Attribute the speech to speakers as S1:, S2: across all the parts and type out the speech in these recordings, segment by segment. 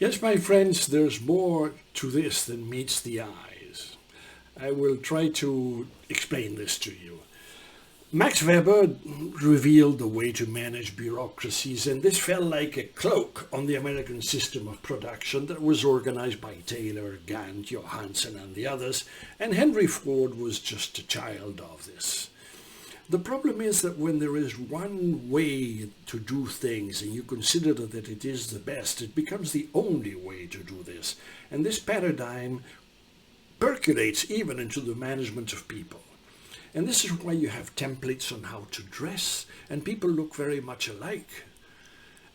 S1: Yes, my friends, there's more to this than meets the eyes. I will try to explain this to you. Max Weber revealed the way to manage bureaucracies, and this fell like a cloak on the American system of production that was organized by Taylor, Gantt, Johansson, and the others, and Henry Ford was just a child of this. The problem is that when there is one way to do things and you consider that it is the best, it becomes the only way to do this. And this paradigm percolates even into the management of people. And this is why you have templates on how to dress, and people look very much alike.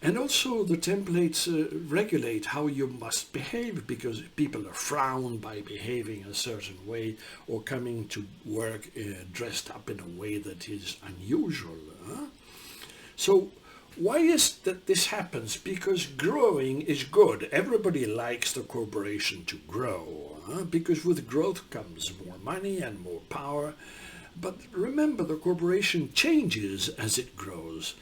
S1: And also the templates regulate how you must behave, because people are frowned by behaving a certain way or coming to work dressed up in a way that is unusual. So why is that this happens? Because growing is good. Everybody likes the corporation to grow, because with growth comes more money and more power. But remember, the corporation changes as it grows.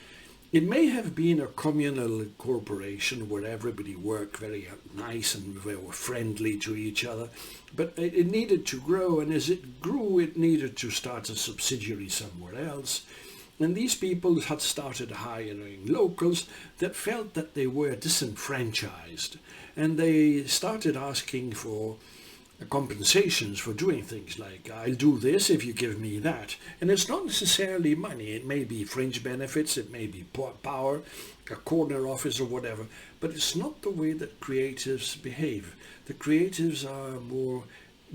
S1: It may have been a communal corporation where everybody worked very nice and they were friendly to each other, but it needed to grow, and as it grew, it needed to start a subsidiary somewhere else. And these people had started hiring locals that felt that they were disenfranchised, and they started asking for compensations for doing things like, I'll do this if you give me that. And it's not necessarily money. It may be fringe benefits, it may be power, a corner office or whatever, but it's not the way that creatives behave. The creatives are more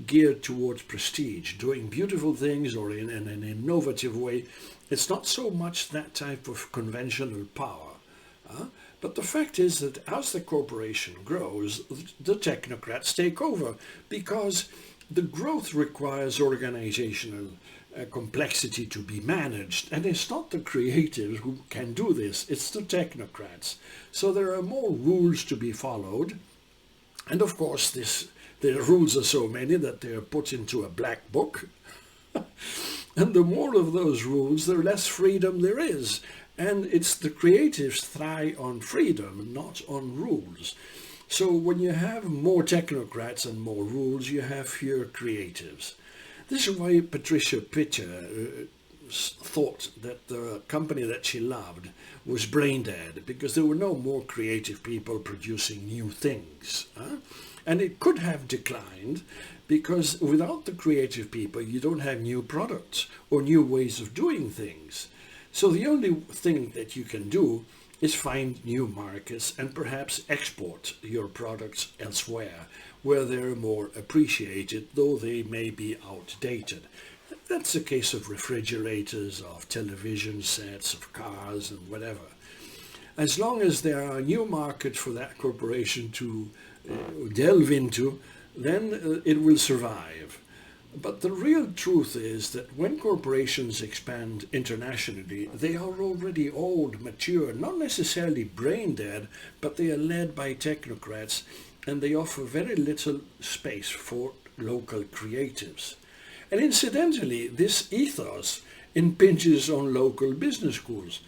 S1: geared towards prestige, doing beautiful things or in an innovative way. It's not so much that type of conventional power. But the fact is that as the corporation grows, the technocrats take over, because the growth requires organizational complexity to be managed, and it's not the creatives who can do this, it's the technocrats. So there are more rules to be followed, and of course the rules are so many that they are put into a black book, and the more of those rules, the less freedom there is. And it's the creatives thrive on freedom, not on rules. So when you have more technocrats and more rules, you have fewer creatives. This is why Patricia Pitcher thought that the company that she loved was brain dead, because there were no more creative people producing new things. And it could have declined, because without the creative people, you don't have new products or new ways of doing things. So the only thing that you can do is find new markets and perhaps export your products elsewhere, where they're more appreciated, though they may be outdated. That's the case of refrigerators, of television sets, of cars, and whatever. As long as there are new markets for that corporation to delve into, then it will survive. But the real truth is that when corporations expand internationally, they are already old, mature, not necessarily brain dead, but they are led by technocrats, and they offer very little space for local creatives. And incidentally, this ethos impinges on local business schools,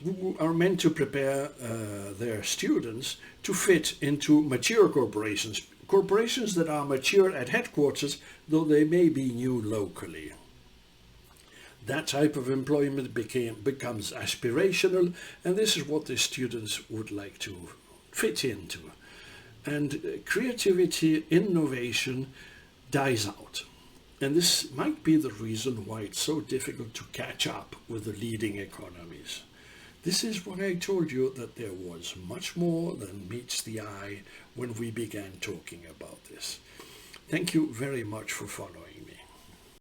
S1: who are meant to prepare their students to fit into mature corporations, corporations that are mature at headquarters, though they may be new locally. That type of employment becomes aspirational, and this is what the students would like to fit into. And creativity, innovation dies out. And this might be the reason why it's so difficult to catch up with the leading economies. This is why I told you that there was much more than meets the eye when we began talking about this. Thank you very much for following me.